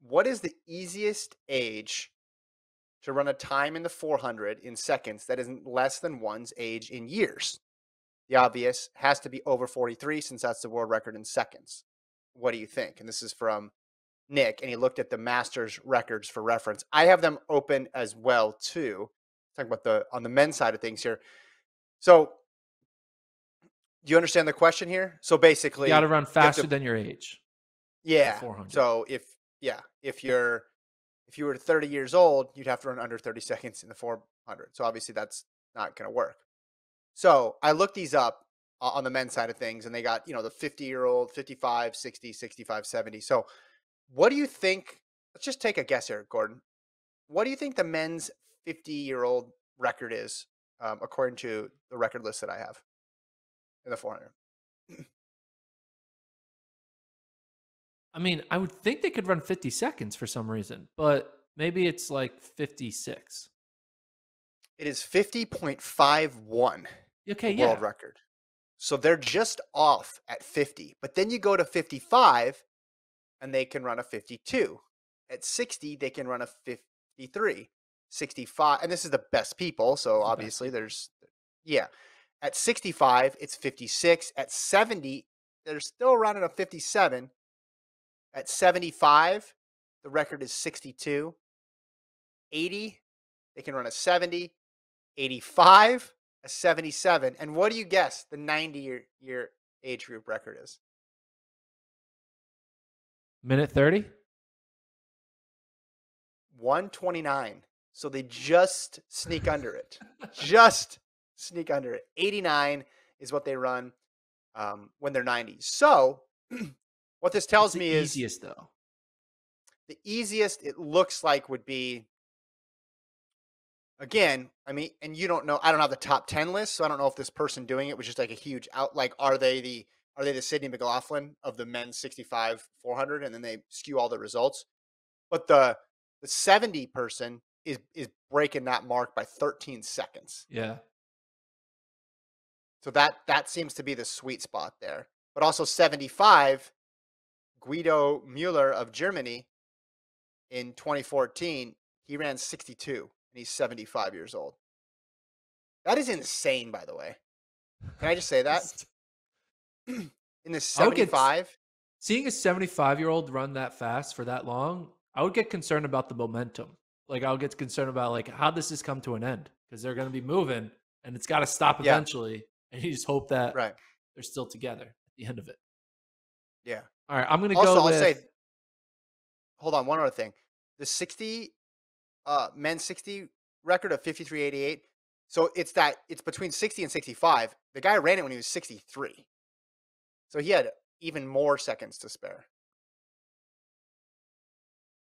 What is the easiest age to run a time in the 400 in seconds that isn't less than one's age in years? The obvious has to be over 43 since that's the world record in seconds. What do you think? And this is from Nick, and he looked at the Masters records for reference. I have them open as well too. Talking about the on the men's side of things here. So, do you understand the question here? So You got to basically, run you have faster to, than your age for yeah. 400. So if you were 30 years old, you'd have to run under 30 seconds in the 400. So obviously that's not going to work. So I looked these up on the men's side of things, and they got the 50-year-old, 55, 60, 65, 70. So what do you think? Let's just take a guess here, Gordon. What do you think the men's 50-year-old record is, according to the record list that I have in the 400? I mean, I would think they could run 50 seconds for some reason, but maybe it's like 56. It is 50.51, Okay, the world yeah. record. So they're just off at 50. But then you go to 55 and they can run a 52. At 60, they can run a 53. 65, and this is the best people. So The best obviously people. yeah. At 65, it's 56. At 70, they're still running a 57. At 75, the record is 62. 80, they can run a 70. 85, a 77. And what do you guess the 90-year age group record is? Minute 30? 129. So they just sneak under it. Just sneak under it. 89 is what they run when they're 90. So what this What's tells the me is easiest though? the easiest it looks like would be, again, I mean, and you don't know, I don't have the top 10 list, so I don't know if this person doing it was just like a huge out, like, are they the Sidney McLaughlin of the men's 65 400, and then they skew all the results? But the 70 person is breaking that mark by 13 seconds. Yeah. So that seems to be the sweet spot there. But also 75, Guido Mueller of Germany in 2014, he ran 62 and he's 75 years old. That is insane, by the way. Can I just say that? In the I would get 75, seeing a 75-year-old run that fast for that long. I would get concerned about the momentum. Like I would get concerned about like how does this come to an end because they're going to be moving and it's got to stop yeah, eventually. And you just hope that right. they're still together at the end of it. Yeah. All right, I'm going to Also, go I'll with say, hold on, one other thing. The 60 men's 60 record of 53.88. So it's between 60 and 65. The guy ran it when he was 63. So he had even more seconds to spare.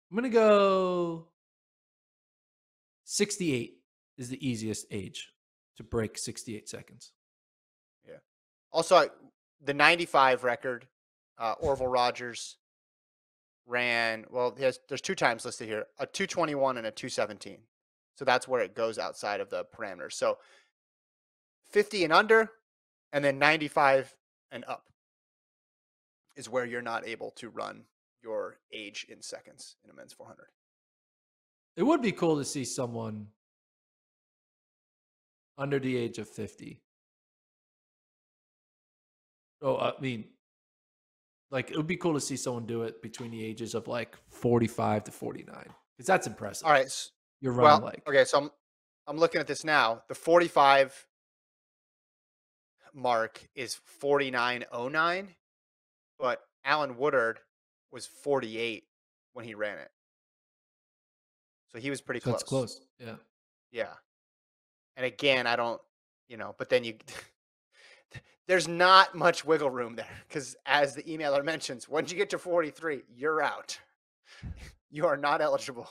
I'm going to go 68 is the easiest age to break 68 seconds. Yeah. Also, the 95 record, Orville Rogers ran, well, there's two times listed here, a 221 and a 217. So that's where it goes outside of the parameters. So 50 and under, and then 95 and up is where you're not able to run your age in seconds in a men's 400. It would be cool to see someone under the age of 50. Oh, I mean, like it would be cool to see someone do it between the ages of like 45 to 49 because that's impressive. All right. You're running Well, like okay. So I'm looking at this now. The 45 mark is 49.09, but Alan Woodard was 48 when he ran it. So he was pretty so that's close. close. Yeah. Yeah. And again, I don't, but then there's not much wiggle room there because as the emailer mentions, once you get to 43, you're out. You are not eligible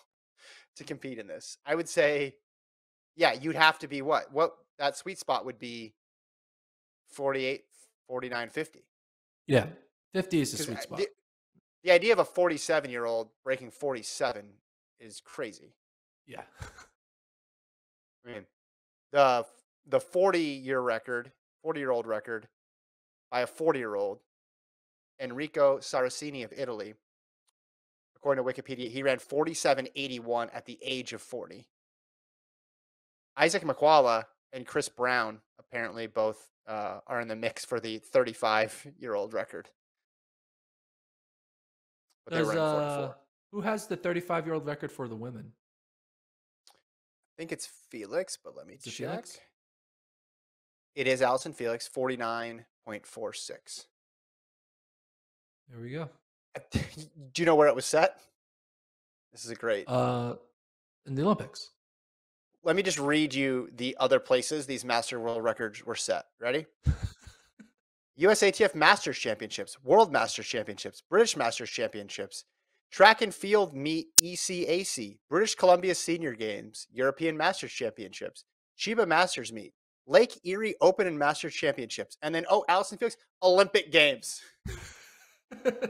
to compete in this. I would say, yeah, you'd have to be what? What that sweet spot would be 48, 49, 50. Yeah. 50 is the Because sweet spot. the idea of a 47-year-old breaking 47 is crazy. Yeah. I mean, the 40-year-old record by a 40-year-old, Enrico Saraceni of Italy, according to Wikipedia. He ran 47.81 at the age of 40. Isaac McQualla and Chris Brown apparently both are in the mix for the 35-year-old record, but they were Does running 44. who has the 35-year-old record for the women? I think it's Felix, but let me Is it check. Felix? It is Allison Felix, 49.46. There we go. Do you know where it was set? This is a great. Uh, in the Olympics. Let me just read you the other places these master world records were set. Ready? USATF Masters Championships, World Masters Championships, British Masters Championships, Track and Field Meet ECAC, British Columbia Senior Games, European Masters Championships, Chiba Masters Meet, Lake Erie Open and Masters Championships, and then, oh, Allison Felix, Olympic Games. A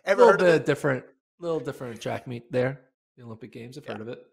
Ever little heard of bit it? different, little different track meet there. The Olympic Games. I've Yeah. heard of it.